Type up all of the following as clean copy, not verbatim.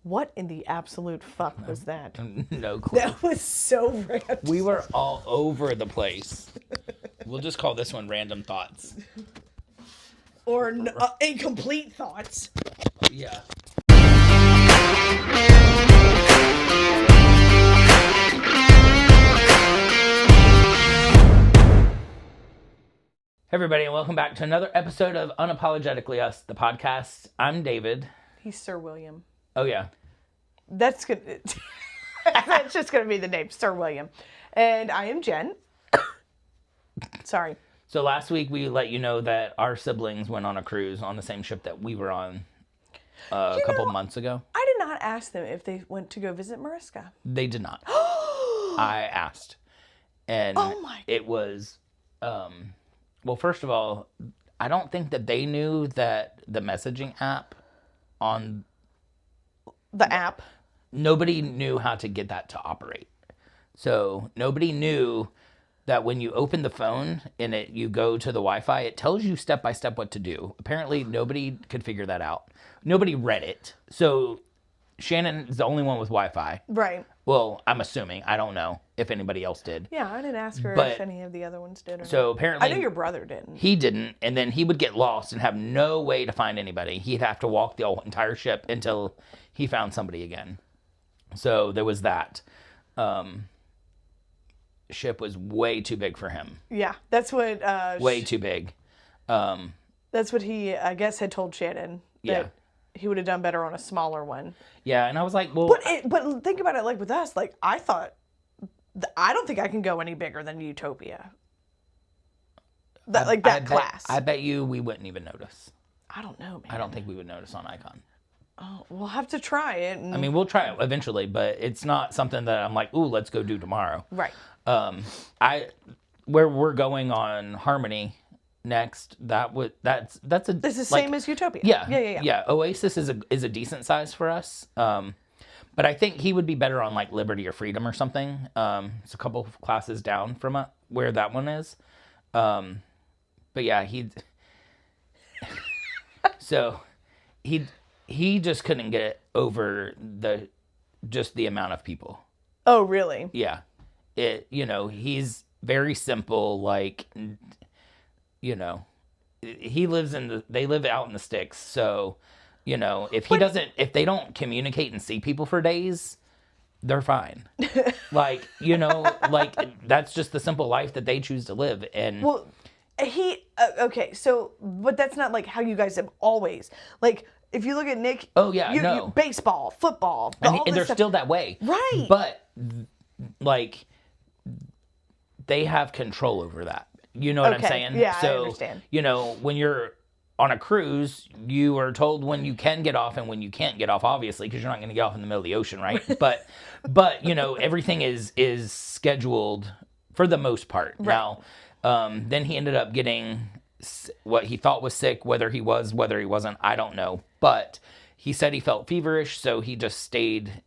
What in the absolute fuck was that? No clue. That was so random. We were all over the place. We'll just call this one Random Thoughts. Or incomplete thoughts. Yeah. Hey everybody, and welcome back to another episode of Unapologetically Us The Podcast. I'm David. He's Sir William. Oh yeah. That's good. That's just going to be the name, Sir William. And I am Jenn. Sorry. So last week we let you know that our siblings went on a cruise on the same ship that we were on a couple months ago. I did not ask them if they went to go visit Mariska. They did not. I asked. And it was, well, first of all, I don't think that they knew that the messaging app on the app, nobody knew how to get that to operate. So nobody knew that when you open the phone and you go to the Wi-Fi, it tells you step by step what to do. Apparently nobody could figure that out. Nobody read it. So Shannon is the only one with Wi-Fi. Right. Well, I'm assuming. I don't know if anybody else did. Yeah, I didn't ask her if any of the other ones did or so not. Apparently, I know your brother didn't. He didn't, and then he would get lost and have no way to find anybody. He'd have to walk the entire ship until he found somebody again. So there was that. Ship was way too big for him. Yeah, that's what... way too big. That's what he, I guess, had told Shannon. That he would have done better on a smaller one. Yeah, and I was like, well... But think about it, like with us, like I thought... I don't think I can go any bigger than Utopia. That class. I bet you we wouldn't even notice. I don't know, man. I don't think we would notice on Icon. Oh, we'll have to try it. I mean, we'll try it eventually, but it's not something that I'm like, ooh, let's go do tomorrow. Right. Where we're going on Harmony next, that's a... This is the same as Utopia. Yeah. Oasis is a decent size for us. But I think he would be better on like Liberty or Freedom or something. It's a couple of classes down from where that one is. But yeah, he just couldn't get over the amount of people. Oh, really? Yeah. He's very simple, like, they live out in the sticks. So, if they don't communicate and see people for days, they're fine. like, that's just the simple life that they choose to live. And well, okay. So, but that's not like how you guys have always, like, if you look at Nick, you baseball, football, and they're still that way. Right. But like, they have control over that. You know what I'm saying? Yeah, I understand. When you're on a cruise, you are told when you can get off and when you can't get off, obviously, because you're not going to get off in the middle of the ocean, right? but everything is scheduled for the most part. Right. Now, then he ended up getting what he thought was sick, whether he wasn't, I don't know. But he said he felt feverish, so he just stayed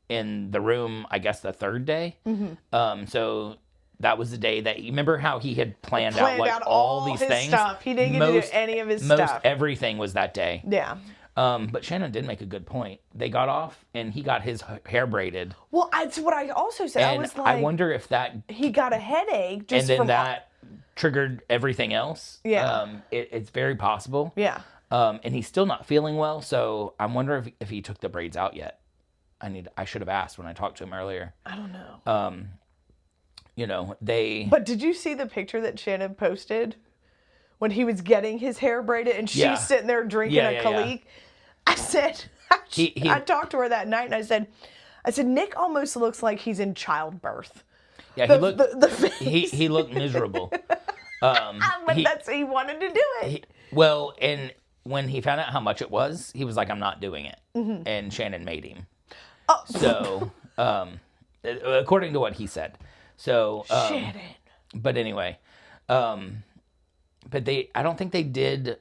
in the room, I guess, the third day. Mm-hmm. So that was the day that, you remember how he had planned out all these his things? Stuff. He didn't get to do any of his stuff. Most everything was that day. Yeah. But Shannon did make a good point. They got off, and he got his hair braided. Well, that's what I also said. And I was like, I wonder if that... He got a headache just and then that triggered everything else. Yeah. It's very possible. Yeah. And he's still not feeling well, so I'm wondering if he took the braids out yet. I should have asked when I talked to him earlier. I don't know. They... But did you see the picture that Shannon posted when he was getting his hair braided and she's sitting there drinking a Khalik? Yeah. I said, I talked to her that night and I said, Nick almost looks like he's in childbirth. Yeah, he looked miserable. But he wanted to do it. And when he found out how much it was, he was like, I'm not doing it. Mm-hmm. And Shannon made him. Oh. So, according to what he said. So, Shannon. But anyway, but I don't think they didn't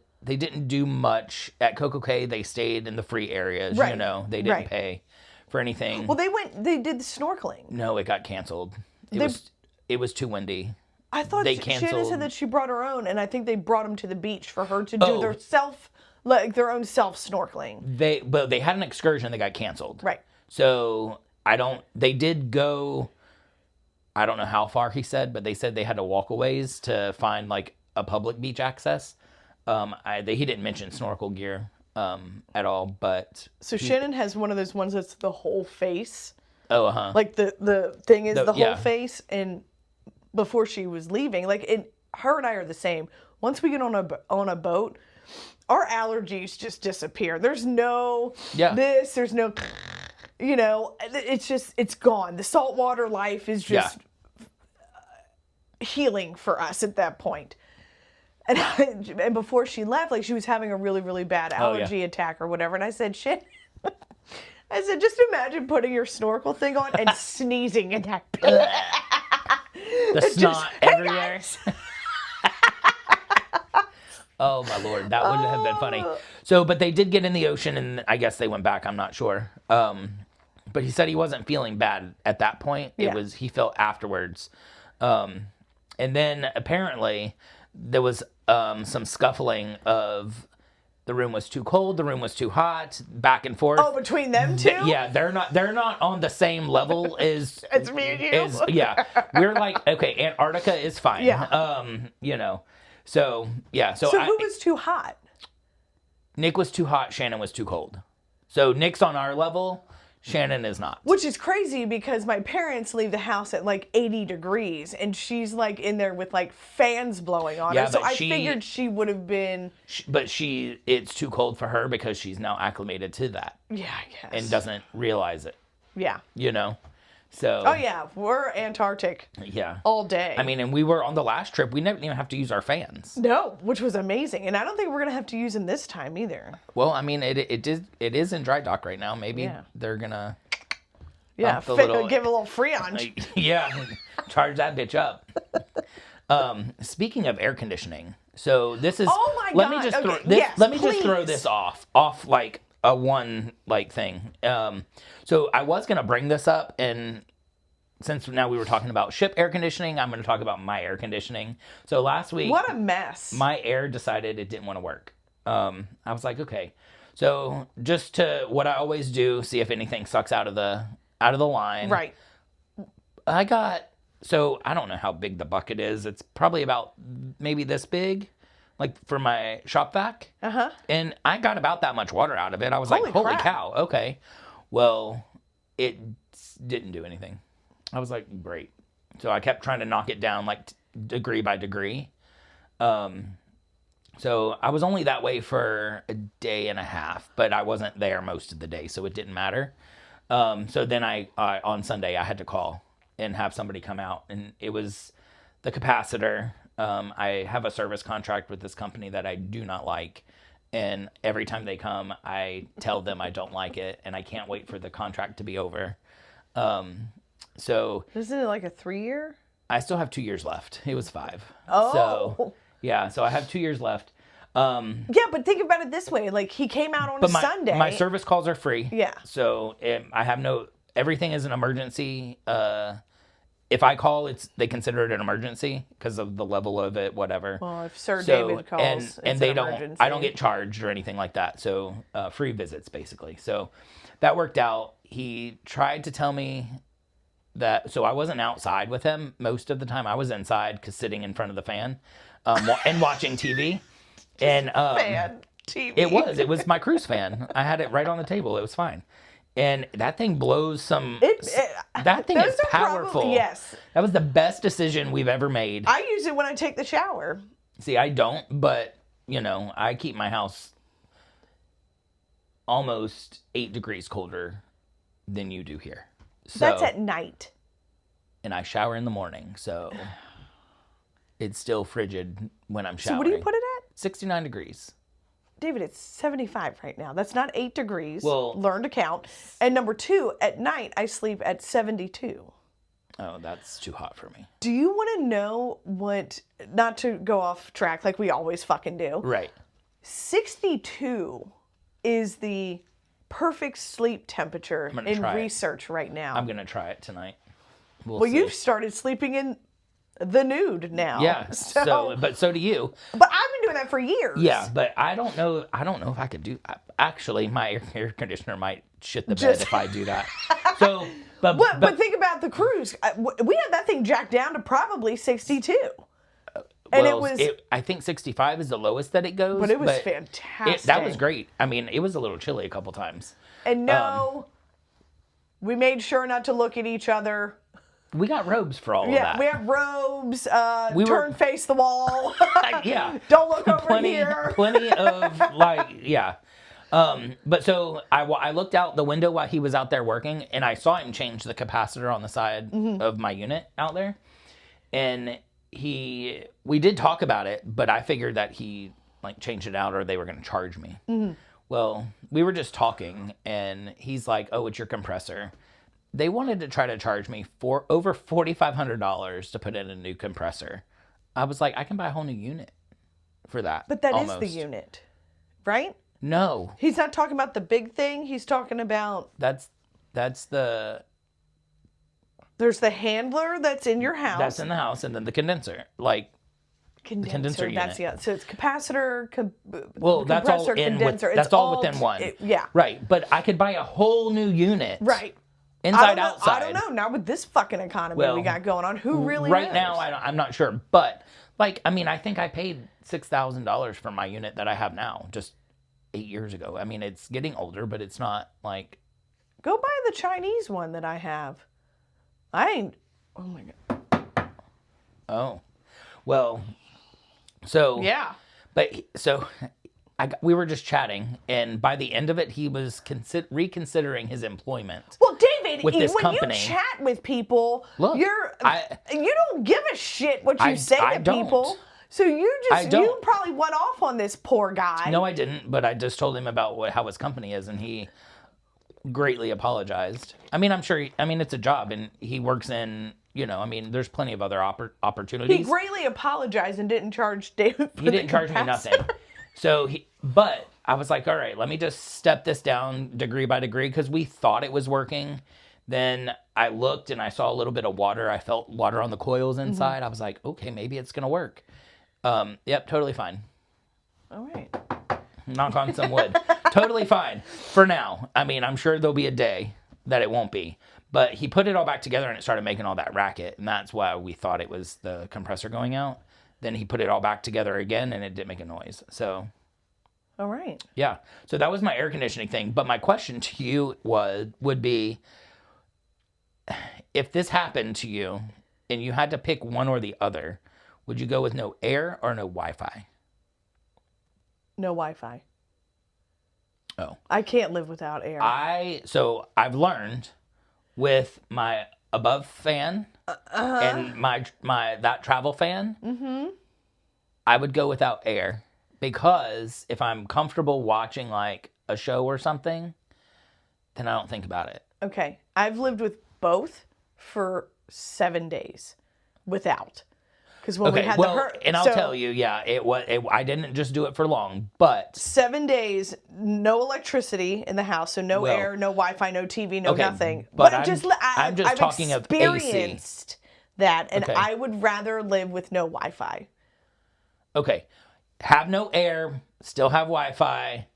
do much at Coco Cay. They stayed in the free areas, right. They didn't pay for anything. Well, they did the snorkeling. No, it got canceled. It was too windy. I thought Shannon said that she brought her own, and I think they brought them to the beach for her to do their self like their own self snorkeling. They had an excursion that got canceled. Right. So they did go, I don't know how far he said, but they said they had to walk a ways to find like a public beach access. He didn't mention snorkel gear at all, but. So Shannon has one of those ones that's the whole face. Oh, uh-huh. Like the thing is the whole face. And before she was leaving, like her and I are the same. Once we get on a boat, our allergies just disappear. There's no there's no, it's gone. The saltwater life is just healing for us at that point. And before she left, like she was having a really, really bad allergy attack or whatever. And I said, shit. I said, just imagine putting your snorkel thing on and sneezing in that. The snot everywhere. Oh, my Lord. That would have been funny. So, but they did get in the ocean, and I guess they went back. I'm not sure. But he said he wasn't feeling bad at that point. He felt afterwards. And then apparently there was some scuffling of the room was too cold, the room was too hot, back and forth. Oh, between them two? They're not on the same level as it's me and you. We're like, okay, Antarctica is fine. Yeah. So who was too hot? Nick was too hot, Shannon was too cold. So Nick's on our level, Shannon is not. Which is crazy because my parents leave the house at like 80 degrees and she's like in there with like fans blowing on her. So I figured she would have been. But it's too cold for her because she's now acclimated to that. Yeah, I guess. And doesn't realize it. Yeah. So. Oh yeah, we're Antarctic. Yeah. All day. I mean, and we were on the last trip. We didn't even have to use our fans. No, which was amazing, and I don't think we're gonna have to use them this time either. Well, I mean, it is in dry dock right now. Maybe they're gonna. Yeah, give a little Freon. Charge that bitch up. Speaking of air conditioning, so this is. Oh my God! Let me just throw this off like a one like thing. So I was gonna bring this up, and since now we were talking about ship air conditioning, I'm gonna talk about my air conditioning. So last week, what a mess! My air decided it didn't want to work. I was like, okay, so just to what I always do, see if anything sucks out of the line. Right. I don't know how big the bucket is. It's probably about maybe this big. Like for my shop vac. Uh-huh. And I got about that much water out of it. I was like, holy cow, okay. Well, it didn't do anything. I was like, great. So I kept trying to knock it down like degree by degree. So I was only that way for a day and a half, but I wasn't there most of the day, so it didn't matter. So then I on Sunday, I had to call and have somebody come out, and it was the capacitor. I have a service contract with this company that I do not like. And every time they come, I tell them I don't like it. And I can't wait for the contract to be over. So. Isn't it like a 3-year? I still have 2 years left. It was 5. Oh. So, yeah. So I have 2 years left. Yeah, but think about it this way. Like he came out on a Sunday. My service calls are free. Yeah. So I have everything is an emergency. If I call, they consider it an emergency because of the level of it, whatever. Well, if Sir David calls, and they don't, I don't get charged or anything like that. So free visits basically. So that worked out. He tried to tell me that, so I wasn't outside with him most of the time. I was inside sitting in front of the fan and watching TV. And fan TV. It was my cruise fan. I had it right on the table. It was fine. And that thing blows some. That thing is powerful. Yes. That was the best decision we've ever made. I use it when I take the shower. See, I don't, but, I keep my house almost 8 degrees colder than you do here. So, that's at night. And I shower in the morning, so it's still frigid when I'm showering. So what do you put it at? 69 degrees. David, it's 75 right now. That's not 8 degrees. Well, learn to count. And number 2, at night, I sleep at 72. Oh, that's too hot for me. Do you want to know what, not to go off track like we always fucking do. Right. 62 is the perfect sleep temperature in research right now. I'm going to try it tonight. Well, you've started sleeping in the nude now. Yeah. So do you. But I've been doing that time for years. Yeah, but I don't know if I could do. Actually, my air conditioner might shit the bed if I do that. So, but think about the cruise. We had that thing jacked down to probably 62. And I think 65 is the lowest that it goes. But it was fantastic. That was great. I mean, it was a little chilly a couple times. And we made sure not to look at each other. We got robes for all of that. Yeah, we have robes. Face the wall. Yeah. Don't look over here. Plenty of, yeah. But so I looked out the window while he was out there working, and I saw him change the capacitor on the side of my unit out there. And we did talk about it, but I figured that he changed it out or they were going to charge me. Mm-hmm. Well, we were just talking and he's like, oh, it's your compressor. They wanted to try to charge me for over $4,500 to put in a new compressor. I was like, I can buy a whole new unit for that. But that is the unit, right? No. He's not talking about the big thing. He's talking about... That's the... There's the handler that's in your house. That's in the house, and then the condenser, the condenser unit. So it's capacitor, that's all condenser. That's all within one. Yeah. Right, but I could buy a whole new unit. Right. Inside, outside. I don't know. Not with this fucking economy we got going on. Who really right knows? Now, I'm not sure. But, I think I paid $6,000 for my unit that I have now, just 8 years ago. I mean, it's getting older, but it's not Go buy the Chinese one that I have. Oh my God. Oh. Well, so. Yeah. But, so, we were just chatting, and by the end of it, he was reconsidering his employment. Well, David, with this when company. You chat with people, look, you don't give a shit what you say to people. So you probably went off on this poor guy. No, I didn't, but I just told him about how his company is, and he greatly apologized. I mean, I'm sure, it's a job, and he works in, there's plenty of other opportunities. He greatly apologized and didn't charge David for He didn't charge me nothing. So, but I was like, all right, let me just step this down degree by degree, because we thought it was working. Then I looked and I saw a little bit of water. I felt water on the coils inside. I was like, okay, maybe it's going to work. Yep, totally fine. All right. Knock on some wood. Totally fine for now. I mean, I'm sure there'll be a day that it won't be. But he put it all back together and it started making all that racket. And that's why we thought it was the compressor going out. Then he put it all back together again and it didn't make a noise. So. All right. Yeah. So that was my air conditioning thing. But my question to you would be, if this happened to you and you had to pick one or the other, would you go with no air or no Wi-Fi? No Wi-Fi. Oh. I can't live without air. So I've learned with my above fan and my that travel fan, I would go without air, because if I'm comfortable watching a show or something, then I don't think about it. Okay. I've lived with both for 7 days without. Because when we had and I'll tell you, I didn't just do it for long, but 7 days, no electricity in the house, so no air, no Wi-Fi, no TV, no nothing. But I'm just talking of AC. I've experienced that, and I would rather live with no Wi-Fi. Okay, have no air, still have Wi-Fi.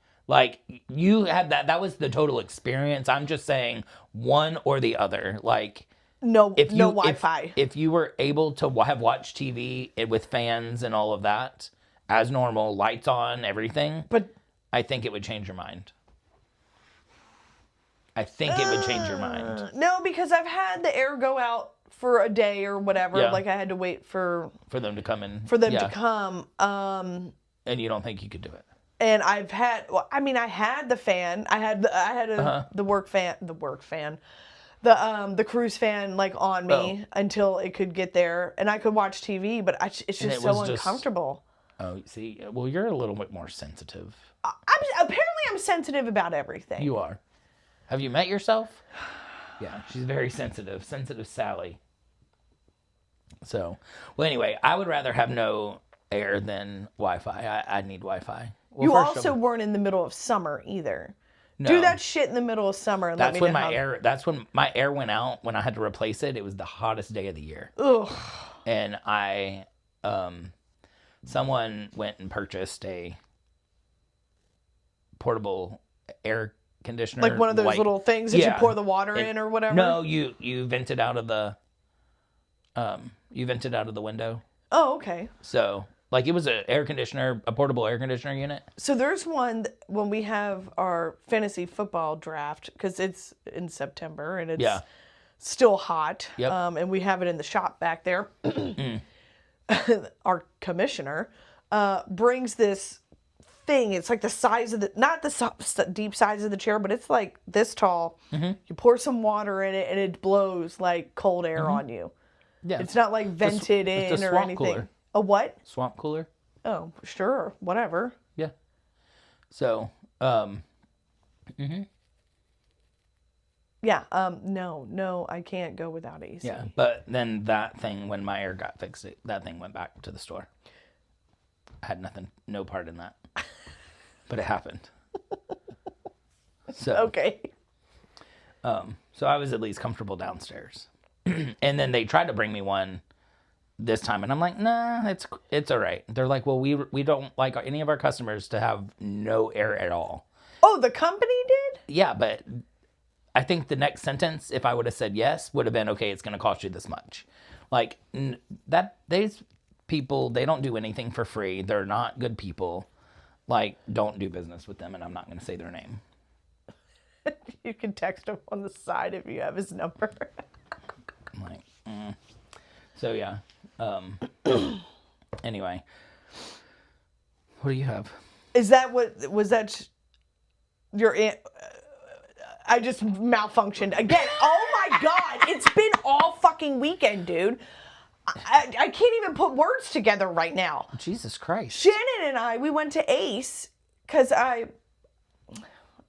You had that. That was the total experience. I'm just saying one or the other. No Wi-Fi. If you were able to have watched TV with fans and all of that as normal, lights on, everything, but I think it would change your mind. No, because I've had the air go out for a day or whatever. Yeah. I had to wait for them to come in. For them to come. And you don't think you could do it? And I've had. I had the fan. I had the work fan. The cruise fan on me until it could get there, and I could watch TV, but it's just so uncomfortable. See, well, you're a little bit more sensitive. Apparently I'm sensitive about everything. You are. Have you met yourself? Yeah, she's very sensitive. Sensitive Sally. So, well, anyway, I would rather have no air than Wi-Fi. I need Wi-Fi. Well, you also weren't in the middle of summer either. No. Do that shit in the middle of summer and that's when my air went out. When I had to replace it, it was the hottest day of the year. Ugh. And I someone went and purchased a portable air conditioner, like one of those little things that you pour the water in or whatever. No, you vent it out of the window. Oh, okay. So like it was a portable air conditioner unit. So there's one when we have our fantasy football draft, because it's in September and it's still hot. Yep. And we have it in the shop back there. Our commissioner brings this thing. It's like the size of not the deep size of the chair, but it's like this tall. Mm-hmm. You pour some water in it and it blows like cold air on you. Yeah. It's not like vented in or anything. Cooler. A what? Swamp cooler. Oh, sure. Whatever. Yeah. So, yeah, no, I can't go without AC. Yeah, but then that thing, when my air got fixed, that thing went back to the store. I had no part in that. But it happened. So okay. So I was at least comfortable downstairs. And then they tried to bring me one this time, and I'm like, nah, it's all right. They're like, well, we don't like any of our customers to have no air at all. Oh, the company did? Yeah, but I think the next sentence, if I would have said yes, would have been, okay, it's going to cost you this much. Like, these people, they don't do anything for free. They're not good people. Like, don't do business with them, and I'm not going to say their name. You can text him on the side if you have his number. I'm like, So, yeah. Anyway. What do you have? Was that your aunt? I just malfunctioned again. Oh my God. It's been all fucking weekend, dude. I can't even put words together right now. Jesus Christ. Shannon and I, we went to Ace because I'm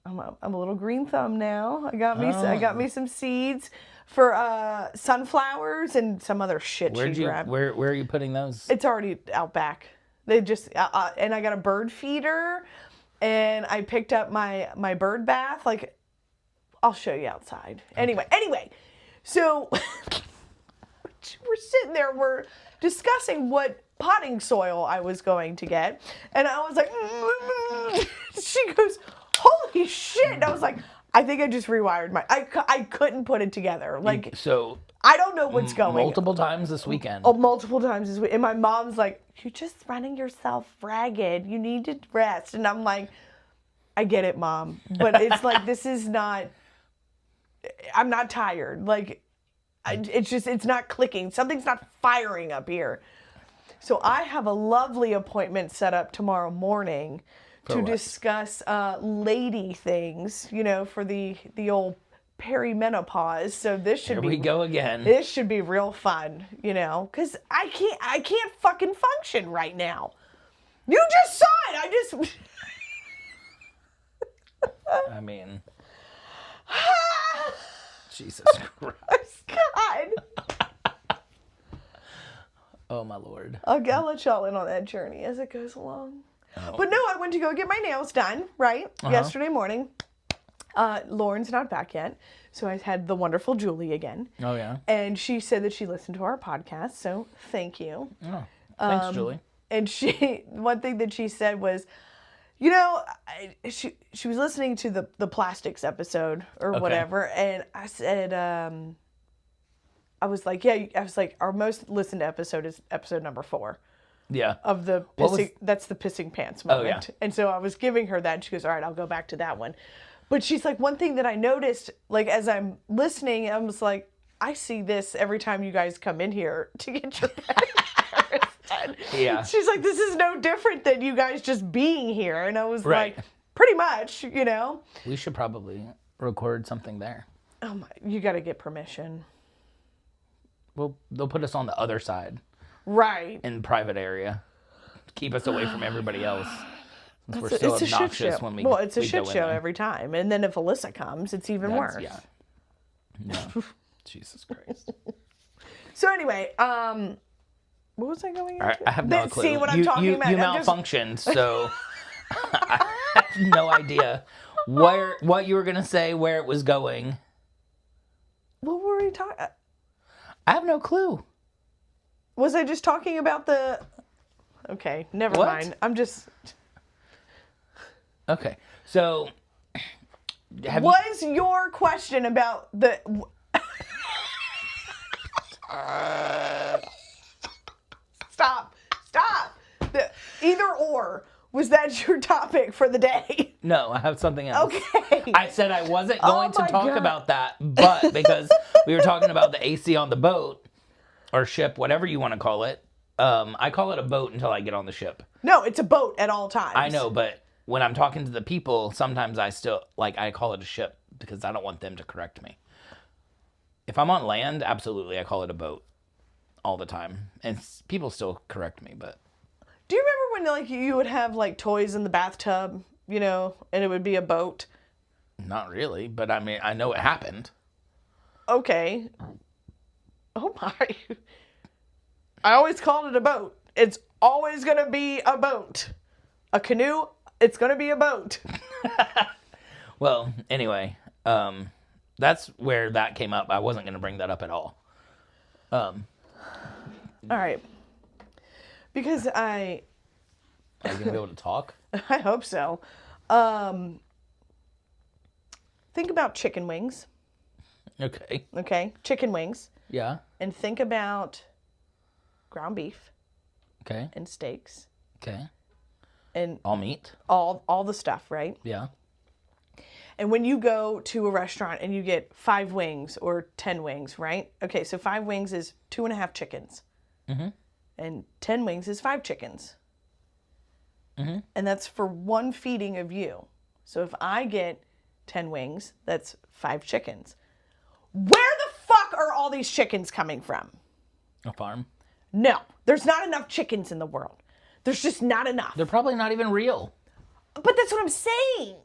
a little green thumb now. I got me some seeds for sunflowers and some other shit she grabbed. Where are you putting those? It's already out back. They just and I got a bird feeder, and I picked up my bird bath. Like, I'll show you outside. Okay. Anyway, so we're sitting there, we're discussing what potting soil I was going to get, and I was like, she goes, holy shit. And I was like, I think I just rewired I couldn't put it together. Like, so I don't know what's going on. Multiple times this weekend. Oh, multiple times this week. And my mom's like, you're just running yourself ragged. You need to rest. And I'm like, I get it, Mom. But it's like, I'm not tired. Like, it's not clicking. Something's not firing up here. So I have a lovely appointment set up tomorrow morning to discuss lady things, for the old perimenopause. So this should Here we go again. This should be real fun, because I can't fucking function right now. You just saw it. I mean, Jesus Christ. God. Oh my Lord. I'll let y'all in on that journey as it goes along. Oh. But no, I went to go get my nails done, right? Yesterday morning. Lauren's not back yet. So I had the wonderful Julie again. Oh, yeah. And she said that she listened to our podcast. So thank you. Oh, thanks, Julie. And one thing that she said was, she was listening to the plastics episode or whatever. And I said, I was like, our most listened to episode is episode number 4. Yeah. Of the that's the pissing pants moment. Oh, yeah. And so I was giving her that, and she goes, all right, I'll go back to that one. But she's like, one thing that I noticed, like, as I'm listening, I was like, I see this every time you guys come in here to get your pedicures done. Yeah. She's like, this is no different than you guys just being here. And I was like, pretty much, We should probably record something there. Oh my, you got to get permission. Well, they'll put us on the other side. Right. In the private area. Keep us away from everybody else. Since we're so obnoxious when we it's a shit show every time. And then if Alyssa comes, it's even worse. Yeah. Jesus Christ. So anyway, what was I going into? I have no clue. See what I'm talking about? You malfunctioned, so I have no idea what you were going to say, where it was going. What were we talking? I have no clue. Was I just talking about the... Okay, never mind. I'm just... Okay, so... your question about the... Stop. Either or. Was that your topic for the day? No, I have something else. Okay. I said I wasn't going to talk about that, but because we were talking about the AC on the boat, or ship, whatever you want to call it, I call it a boat until I get on the ship. No, it's a boat at all times. I know, but when I'm talking to the people, sometimes I still, I call it a ship because I don't want them to correct me. If I'm on land, absolutely, I call it a boat all the time. And people still correct me, but... Do you remember when you would have toys in the bathtub, and it would be a boat? Not really, but I mean, I know it happened. Okay. Oh my. I always called it a boat. It's always going to be a boat. A canoe, it's going to be a boat. Well, anyway, that's where that came up. I wasn't going to bring that up at all. All right. Because Are you going to be able to talk? I hope so. Think about chicken wings. Okay. Okay? Chicken wings. Yeah. And think about ground beef. Okay. And steaks. Okay. And all meat. All the stuff, right? Yeah. And when you go to a restaurant and you get 5 wings or 10 wings, right? Okay, so 5 wings is 2.5 chickens. Mm-hmm. And 10 wings is 5 chickens. Mm-hmm. And that's for one feeding of you. So if I get 10 wings, that's 5 chickens. Where the fuck are all these chickens coming from? A farm? No, there's not enough chickens in the world. There's just not enough. They're probably not even real. But that's what I'm saying.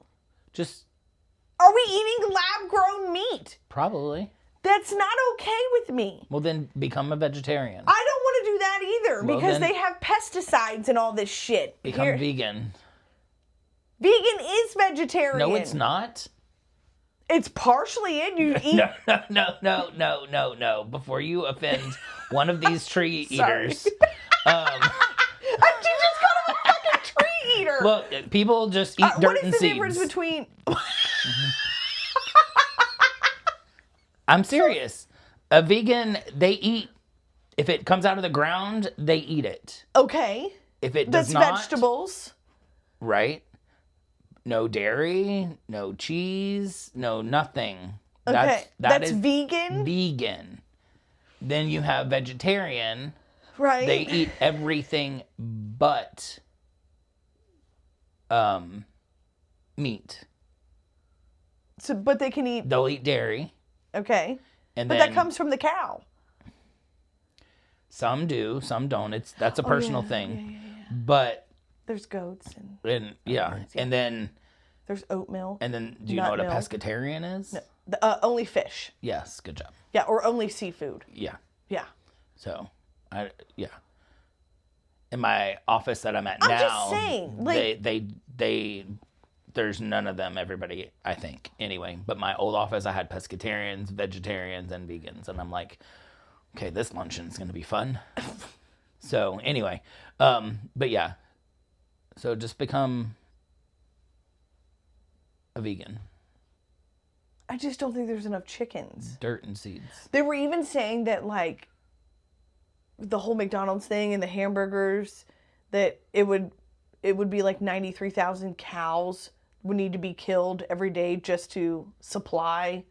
Are we eating lab-grown meat? Probably. That's not okay with me. Well, then become a vegetarian. I don't want to do that either because they have pesticides and all this shit. Become vegan. Vegan is vegetarian. No, it's not. It's partially in. You eat. No. Before you offend one of these tree eaters. You just called him a fucking tree eater. Look, people just eat dirt and seeds. What is the difference between... I'm serious. A vegan, they eat. If it comes out of the ground, they eat it. Okay. If it does not... That's vegetables. Right. No dairy, no cheese, no nothing. Okay. That's is vegan? Vegan. Then you have vegetarian. Right. They eat everything but meat. So, but they can eat... They'll eat dairy. Okay. And but that comes from the cow. Some do, some don't. That's a personal thing. Yeah. But there's goats and then there's oat milk. And then do you know what a pescatarian is? No. Only fish. Yes, good job. Yeah, or only seafood. Yeah. Yeah. So, in my office that I'm at now, just saying, they there's none of them, everybody, I think. Anyway, but my old office, I had pescatarians, vegetarians, and vegans. And I'm like, okay, this luncheon's going to be fun. So, anyway. But yeah. So, just become a vegan. I just don't think there's enough chickens. Dirt and seeds. They were even saying that, the whole McDonald's thing and the hamburgers, that it would be 93,000 cows would need to be killed every day just to supply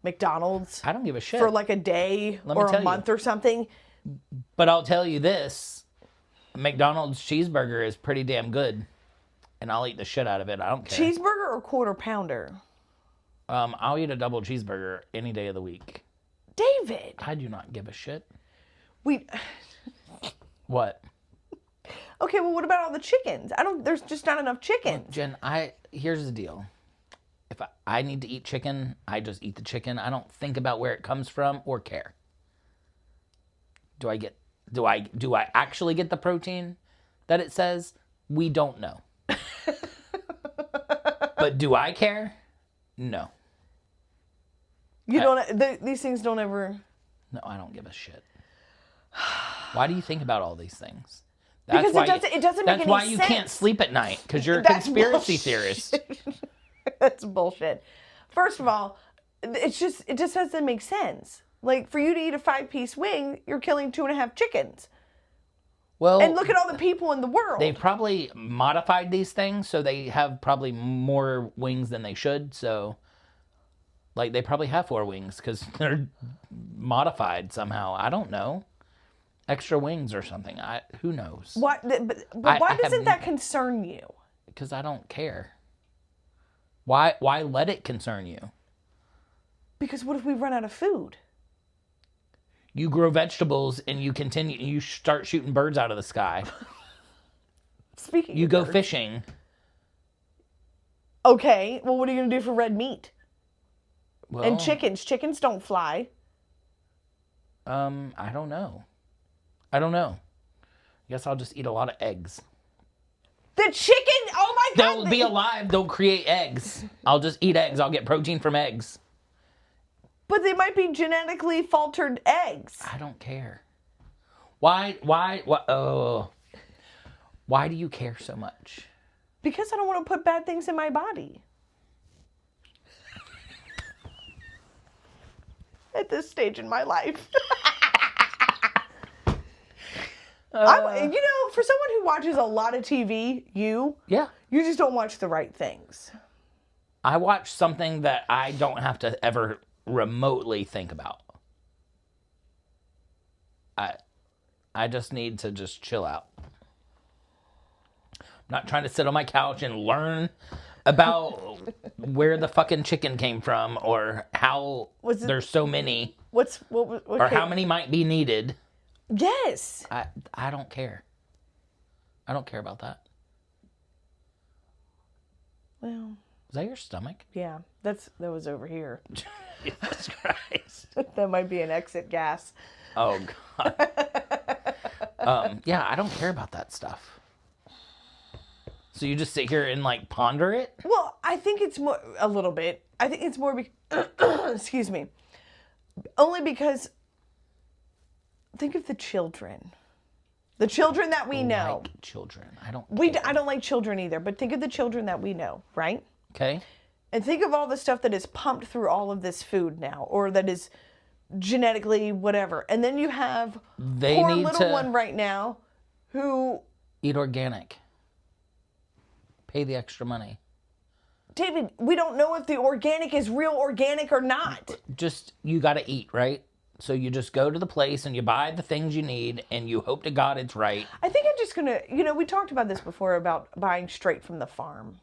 McDonald's. I don't give a shit. For a day or a month or something. But I'll tell you this. McDonald's cheeseburger is pretty damn good. And I'll eat the shit out of it. I don't care. Cheeseburger or quarter pounder? I'll eat a double cheeseburger any day of the week. David! I do not give a shit. What? Okay, well, what about all the chickens? There's just not enough chickens. Well, Jen, here's the deal. If I need to eat chicken, I just eat the chicken. I don't think about where it comes from or care. Do I actually get the protein that it says? We don't know. But do I care? No. These things don't ever... No, I don't give a shit. Why do you think about all these things? Because it doesn't make any sense. That's why you can't sleep at night, because you're a conspiracy theorist. That's bullshit. First of all, it just doesn't make sense. Like, for you to eat a 5-piece wing, you're killing 2.5 chickens. Well, and look at all the people in the world. They've probably modified these things, so they have probably more wings than they should. So, like, they probably have 4 wings because they're modified somehow. I don't know. Extra wings or something. Who knows? What? But why doesn't that concern you? Because I don't care. Why let it concern you? Because what if we run out of food? You grow vegetables and you start shooting birds out of the sky. Speaking you of go birds. Fishing. Okay, well, what are you going to do for red meat? Well, and chickens. Chickens don't fly. I don't know. I guess I'll just eat a lot of eggs. The chicken? Oh my God. They'll be alive. They'll create eggs. I'll just eat eggs. I'll get protein from eggs. But they might be genetically faltered eggs. I don't care. Why do you care so much? Because I don't want to put bad things in my body. At this stage in my life. For someone who watches a lot of TV, you just don't watch the right things. I watch something that I don't have to ever remotely think about. I just need to just chill out. I'm not trying to sit on my couch and learn about where the fucking chicken came from or how there's so many. Or how many might be needed. Yes. I don't care. I don't care about that. Well, is that your stomach? Yeah, that was over here. Jesus Christ. That might be an exit gas. Oh, God. Yeah, I don't care about that stuff. So you just sit here and, like, ponder it? Well, I think it's more, a little bit. I think it's more, excuse me. Only because, think of the children. The children that we know. Like children. I don't like children either, but think of the children that we know, right? Okay. And think of all the stuff that is pumped through all of this food now, or that is genetically whatever. And then you have poor little one right now who... Eat organic. Pay the extra money. David, we don't know if the organic is real organic or not. Just, you got to eat, right? So you just go to the place and you buy the things you need and you hope to God it's right. I think I'm just going to, we talked about this before about buying straight from the farm.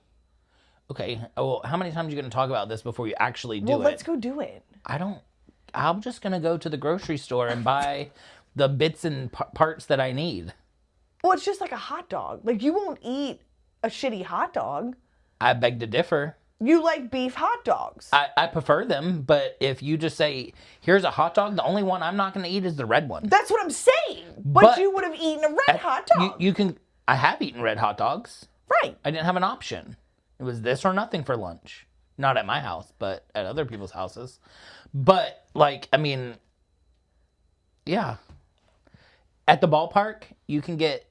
Okay. Well, how many times are you going to talk about this before you actually do it? Well, let's go do it. I'm just going to go to the grocery store and buy the bits and parts that I need. Well, it's just like a hot dog. Like, you won't eat a shitty hot dog. I beg to differ. You like beef hot dogs. I prefer them, but if you just say, here's a hot dog, the only one I'm not going to eat is the red one. That's what I'm saying. But you would have eaten a red hot dog. I have eaten red hot dogs. Right. I didn't have an option. It was this or nothing for lunch. Not at my house, but at other people's houses. But, yeah. At the ballpark, you can get,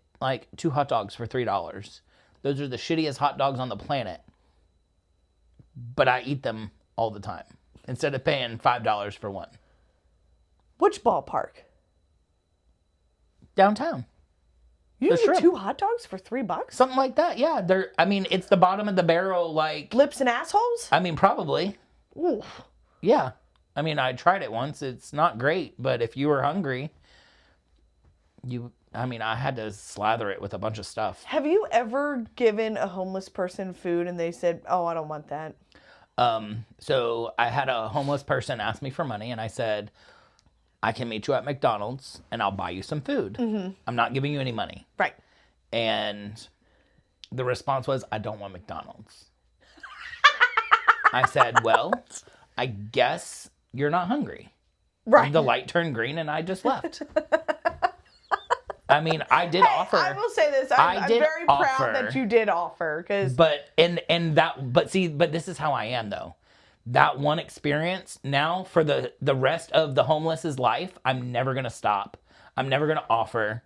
2 hot dogs for $3. Those are the shittiest hot dogs on the planet. But I eat them all the time. Instead of paying $5 for one. Which ballpark? Downtown. You get 2 hot dogs for $3? Something like that, yeah. It's the bottom of the barrel, lips and assholes? Probably. Ooh. Yeah. I tried it once. It's not great, but if you were hungry, I had to slather it with a bunch of stuff. Have you ever given a homeless person food and they said, oh, I don't want that? So I had a homeless person ask me for money and I said, I can meet you at McDonald's and I'll buy you some food. Mm-hmm. I'm not giving you any money. Right. And the response was, I don't want McDonald's. I said, well, I guess you're not hungry. Right. And the light turned green and I just left. I did offer. I will say this. I'm very proud that you did offer. But this is how I am though. That one experience, now for the rest of the homeless's life, I'm never going to stop. I'm never going to offer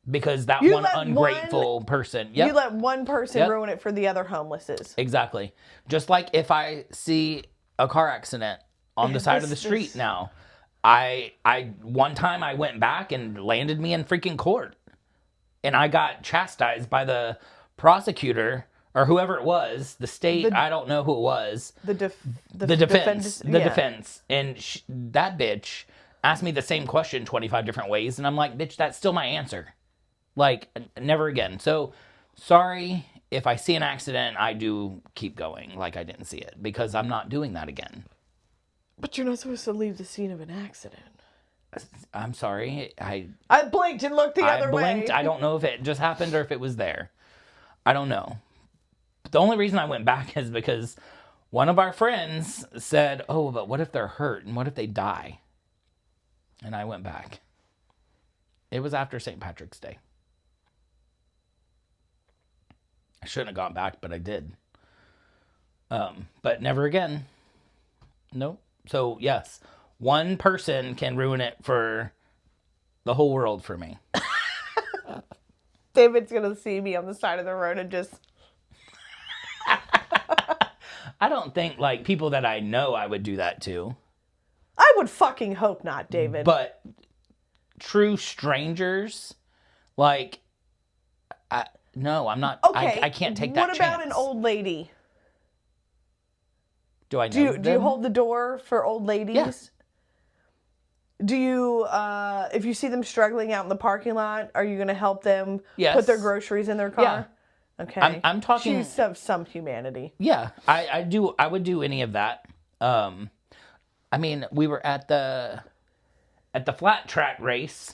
because that You one let ungrateful person. Yep. You let one person ruin it for the other homelesses. Exactly. Just like if I see a car accident on the side of the street now, I one time I went back and landed me in freaking court. And I got chastised by the prosecutor or whoever it was, the state, I don't know who it was. The defense. And that bitch asked me the same question 25 different ways. And I'm like, bitch, that's still my answer. Like, never again. So, sorry, if I see an accident, I do keep going like I didn't see it. Because I'm not doing that again. But you're not supposed to leave the scene of an accident. I'm sorry. I blinked and looked the other way. I don't know if it just happened or if it was there. I don't know. But the only reason I went back is because one of our friends said, oh, but what if they're hurt? And what if they die? And I went back. It was after St. Patrick's Day. I shouldn't have gone back, but I did. But never again. Nope. So, yes, one person can ruin it for the whole world for me. David's going to see me on the side of the road and just... I don't think, like, people that I know I would do that to. I would fucking hope not, David. But true strangers, like... No, I'm not. Okay. I can't take that chance. What about an old lady? Do I know Do you hold the door for old ladies? Yeah. Do you, if you see them struggling out in the parking lot, are you going to help them put their groceries in their car? Yeah. Okay. I'm talking... She's of some humanity. Yeah, I would do any of that. I mean, we were at the flat track race.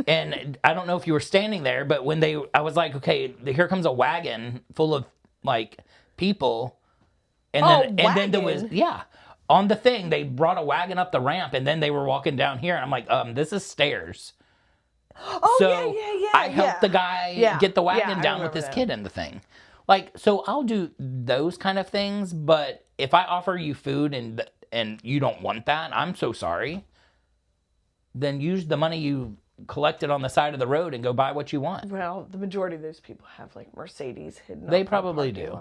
And I don't know if you were standing there, but when I was like, okay, here comes a wagon full of like people, and then there was on the thing they brought a wagon up the ramp, and then they were walking down here, and I'm like, this is stairs. Oh so I helped the guy get the wagon down with his kid in the thing. Like, so I'll do those kind of things, but if I offer you food and you don't want that, I'm so sorry. Then use the money you collected on the side of the road and go buy what you want. Well, the majority of those people have like Mercedes hidden. They probably do.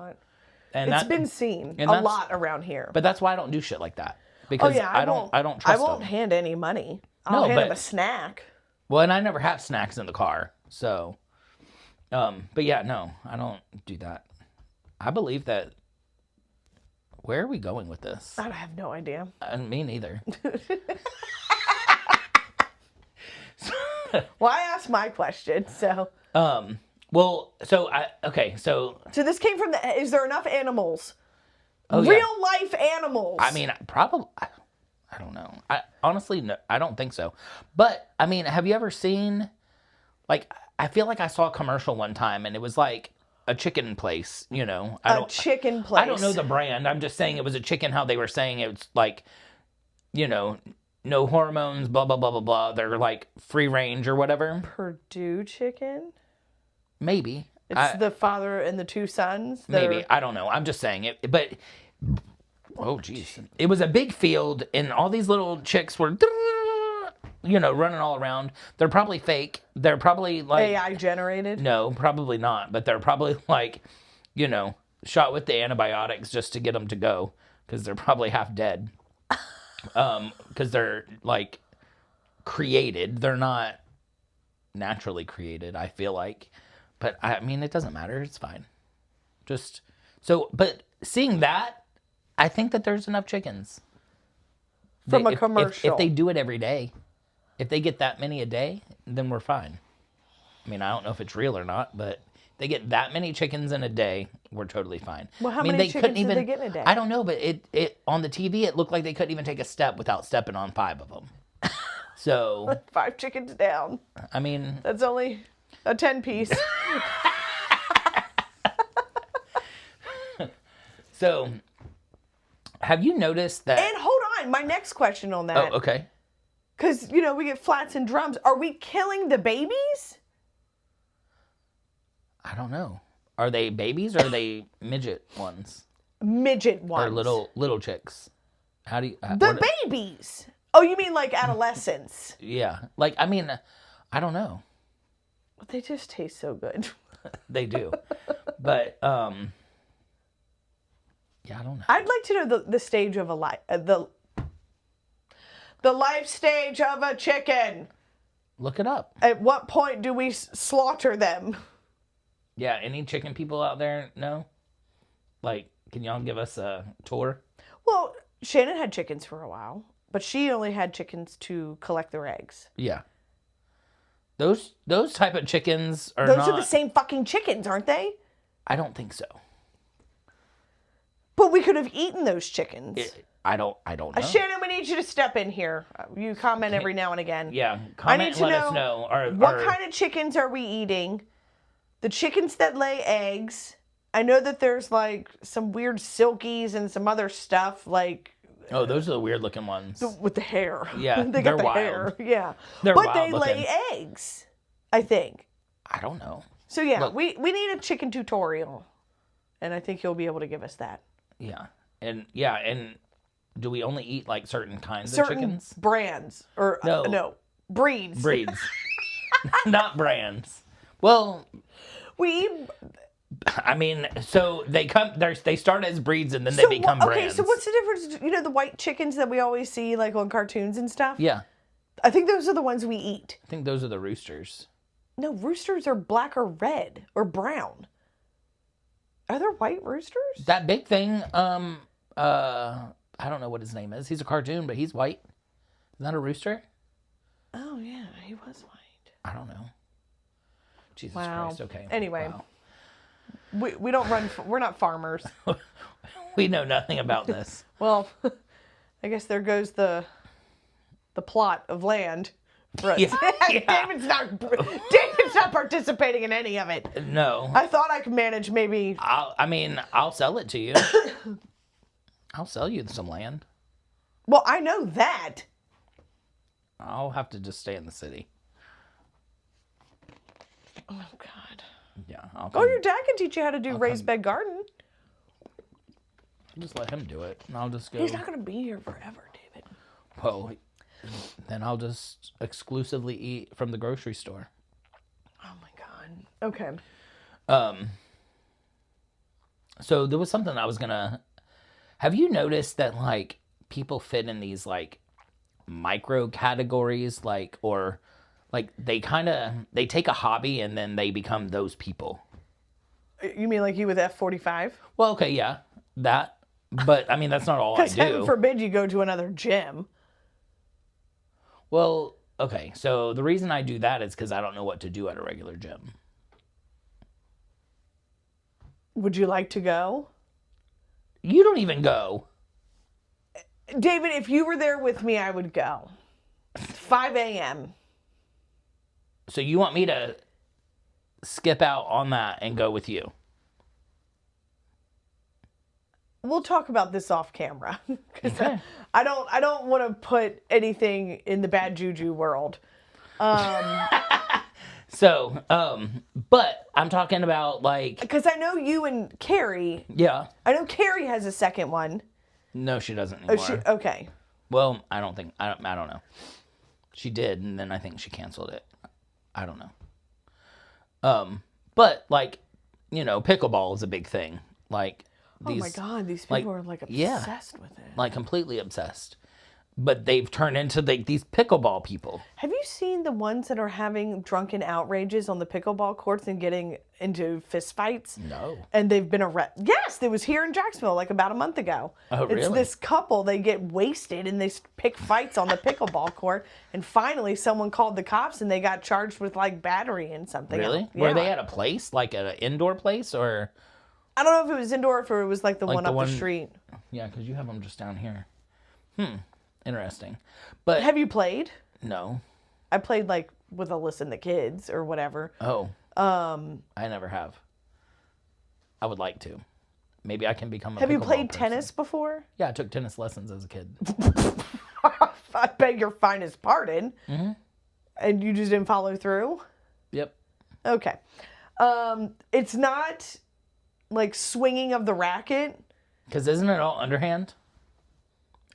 And it's been seen a lot around here. But that's why I don't do shit like that. Because I don't trust them. I won't hand any money. I'll hand them a snack. Well, and I never have snacks in the car. So, but yeah, no, I don't do that. I believe that. Where are we going with this? I have no idea. Me neither. Well, I asked my question, so. Well, so So this came from is there enough animals? Oh, Real life animals. I mean, probably, I don't know. Honestly, no, I don't think so. But, I mean, have you ever seen, like, I feel like I saw a commercial one time, and it was like a chicken place, you know. Chicken place. I don't know the brand. I'm just saying it was a chicken, how they were saying it was like, you know, no hormones, blah, blah, blah, blah, blah. They're like free range or whatever. Purdue chicken? Maybe. It's the father and the two sons? Maybe. I don't know. I'm just saying it. But, oh, geez. It was a big field, and all these little chicks were, you know, running all around. They're probably fake. They're probably like... AI generated? No, probably not. But they're probably like, you know, shot with the antibiotics just to get them to go. Because they're probably half dead. Because they're like created. They're not naturally created, I feel like. But I mean, it doesn't matter. It's fine. Just so, but seeing that, I think that there's enough chickens. From a commercial. If they do it every day, if they get that many a day, then we're fine. I mean, I don't know if it's real or not, but if they get that many chickens in a day, we're totally fine. Well, how many chickens did they get in a day? I don't know, but it on the TV, it looked like they couldn't even take a step without stepping on 5 of them. So 5 chickens down. I mean, that's only a 10-piece. So, have you noticed that? And hold on, my next question on that. Oh, okay. Because, you know, we get flats and drums. Are we killing the babies? I don't know. Are they babies or are they midget ones? Midget ones. Or little chicks? How do you... babies! Oh, you mean like adolescents? Yeah. Like, I mean, I don't know. They just taste so good. They do. But, yeah, I don't know. I'd like to know the stage of a life, the life stage of a chicken. Look it up. At what point do we slaughter them? Yeah, any chicken people out there know? Like, can y'all give us a tour? Well, Shannon had chickens for a while, but she only had chickens to collect their eggs. Yeah. Those type of chickens are Those are the same fucking chickens, aren't they? I don't think so. But we could have eaten those chickens. I don't know. Shannon, we need you to step in here. You comment every now and again. Yeah, comment and let us know. What kind of chickens are we eating? The chickens that lay eggs. I know that there's like some weird silkies and some other stuff like. Oh, those are the weird looking ones. With the hair. Yeah, they got the wild. Hair. Yeah. But they lay eggs, I think. I don't know. So yeah, look, we need a chicken tutorial. And I think you'll be able to give us that. Yeah. And do we only eat like certain kinds of chickens? Brands or no, breeds. Breeds. Not brands. Well, we eat. I mean, so they start as breeds and then they become brands. Okay, so what's the difference? You know the white chickens that we always see like on cartoons and stuff? Yeah. I think those are the ones we eat. I think those are the roosters. No, roosters are black or red or brown. Are there white roosters? That big thing, I don't know what his name is. He's a cartoon, but he's white. Is that a rooster? Oh, yeah, he was white. I don't know. Jesus Christ, okay. Anyway. Wow. We don't run, we're not farmers. We know nothing about this. Well, I guess there goes the plot of land. For us. Yeah. David's not participating in any of it. No. I thought I could manage maybe. I'll sell it to you. I'll sell you some land. Well, I know that. I'll have to just stay in the city. Oh, God. Yeah. Your dad can teach you how to do raised bed garden. Just let him do it, and I'll just go. He's not going to be here forever, David. Well, then I'll just exclusively eat from the grocery store. Oh, my God. Okay. So there was something I was going to... Have you noticed that, like, people fit in these, like, micro categories, like, or... Like, they take a hobby and then they become those people. You mean like you with F45? Well, okay, yeah, that. But, I mean, that's not all I do. Because heaven forbid you go to another gym. Well, okay, so the reason I do that is because I don't know what to do at a regular gym. Would you like to go? You don't even go. David, if you were there with me, I would go. 5 a.m. So you want me to skip out on that and go with you? We'll talk about this off camera. Okay. I don't want to put anything in the bad juju world. So, but I'm talking about like... Because I know you and Carrie... Yeah. I know Carrie has a second one. No, she doesn't anymore. Okay. Well, I don't know. She did, and then I think she canceled it. I don't know. But like, you know, pickleball is a big thing. Like oh my God, these people are like obsessed with it. Like completely obsessed. But they've turned into these pickleball people. Have you seen the ones that are having drunken outrages on the pickleball courts and getting into fist fights? No. And they've been arrested. Yes, it was here in Jacksonville like about a month ago. Oh, really? It's this couple, they get wasted and they pick fights on the pickleball court. And finally someone called the cops and they got charged with like battery and something. Really? Yeah. Were they at a place? Like at an indoor place or? I don't know if it was indoor or if it was like the one up the street. Yeah, because you have them just down here. Interesting. But have you played? No. I played like with Alyssa and the kids or whatever. Oh. I never have. I would like to. Maybe I can become a Have you played person. tennis before? Yeah, I took tennis lessons as a kid. I beg your finest pardon. Mm-hmm. And you just didn't follow through? Yep. Okay. It's not like swinging of the racket. Because isn't it all underhand?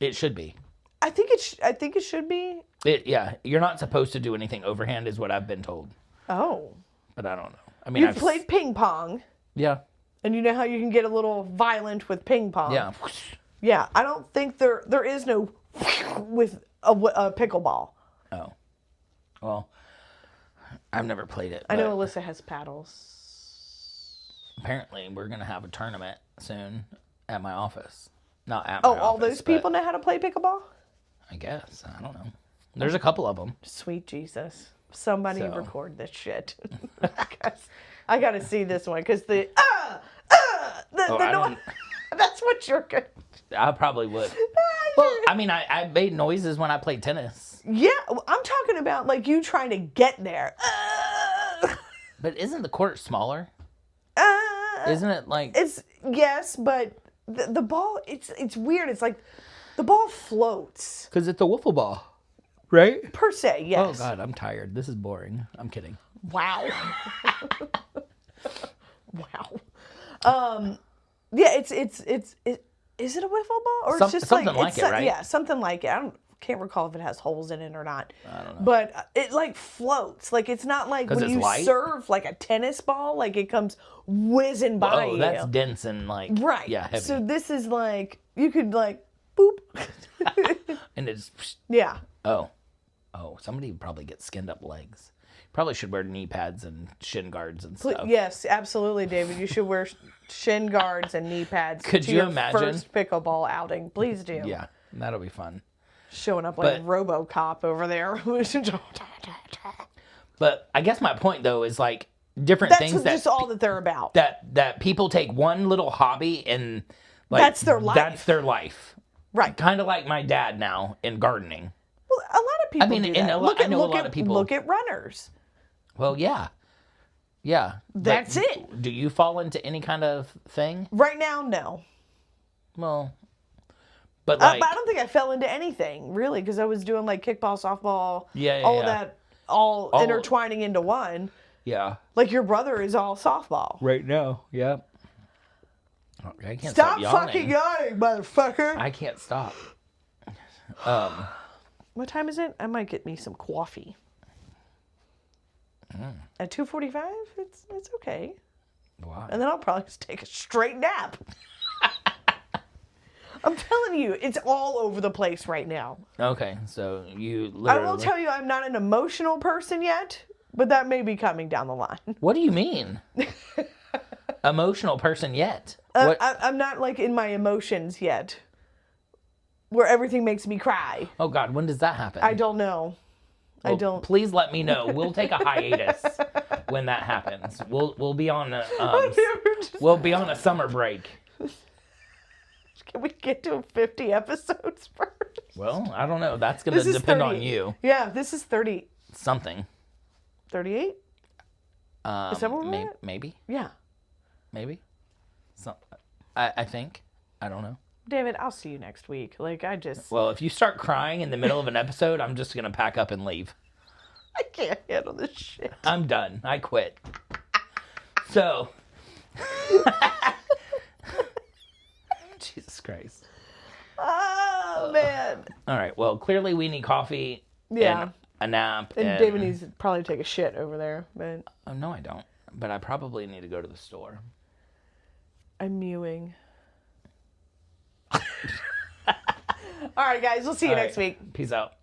It should be. I think it should be. Yeah, you're not supposed to do anything overhand is what I've been told. Oh. But I don't know. I mean, You've played ping pong. Yeah. And you know how you can get a little violent with ping pong. Yeah. Yeah. I don't think there is no with a pickleball. Oh. Well, I've never played it. I know Alyssa has paddles. Apparently, we're going to have a tournament soon at my office. Not at my office. Oh, all those people know how to play pickleball? I guess. I don't know. There's a couple of them. Sweet Jesus. Somebody record this shit. I got to see this one because the noise, that's what you're good. I probably would. Well, I mean, I made noises when I played tennis. Yeah, I'm talking about like you trying to get there. But isn't the court smaller? Isn't it like... Yes, but the ball, it's weird. It's like the ball floats. Because it's a wiffle ball, right? Per se, yes. Oh, God, I'm tired. This is boring. I'm kidding. Wow. Wow. Yeah, is it a wiffle ball? Or it's just something like it, right? Yeah, something like it. Can't recall if it has holes in it or not. I don't know. But it like floats. Like it's not like when you serve like a tennis ball, like it comes whizzing by you. Oh, that's dense and like right. Yeah, heavy. So this is like you could like boop. And it's yeah. Oh, somebody would probably get skinned up legs. Probably should wear knee pads and shin guards and stuff. Yes, absolutely, David. You should wear shin guards and knee pads. Could you imagine first pickleball outing? Please do. Yeah, that'll be fun. Showing up like RoboCop over there. But I guess my point though is like different things that that's just all that they're about. That people take one little hobby and like that's their life. That's their life. Right. Kind of like my dad now in gardening. Well, a lot of people do that. I know a lot of people. Look at runners. Well, yeah. Yeah. That's it. Do you fall into any kind of thing? Right now, no. Well, but like... but I don't think I fell into anything, really, because I was doing like kickball, softball, all that, all intertwining into one. Yeah. Like your brother is all softball. Right now, yeah. I can't stop fucking yawning, motherfucker. I can't stop. What time is it? I might get me some coffee. At 2:45, it's okay. Wow. And then I'll probably just take a straight nap. I'm telling you, it's all over the place right now. Okay, so you literally... I will tell you, I'm not an emotional person yet, but that may be coming down the line. What do you mean? Emotional person yet? I'm not like in my emotions yet, where everything makes me cry. Oh God, when does that happen? I don't know. Well, I don't. Please let me know. We'll take a hiatus when that happens. We'll be on a we'll be on a summer break. Can we get to 50 episodes first? Well, I don't know. That's going to depend on you. Yeah, this is 30. Something. 38? Is that what we're at? Maybe. Yeah. Maybe. So, I think. I don't know. David, I'll see you next week. Well, if you start crying in the middle of an episode, I'm just going to pack up and leave. I can't handle this shit. I'm done. I quit. So... Jesus Christ. Oh, man. All right. Well, clearly we need coffee and a nap. And David needs to probably take a shit over there. But oh, no, I don't. But I probably need to go to the store. I'm mewing. All right, guys. We'll see you next week. Peace out.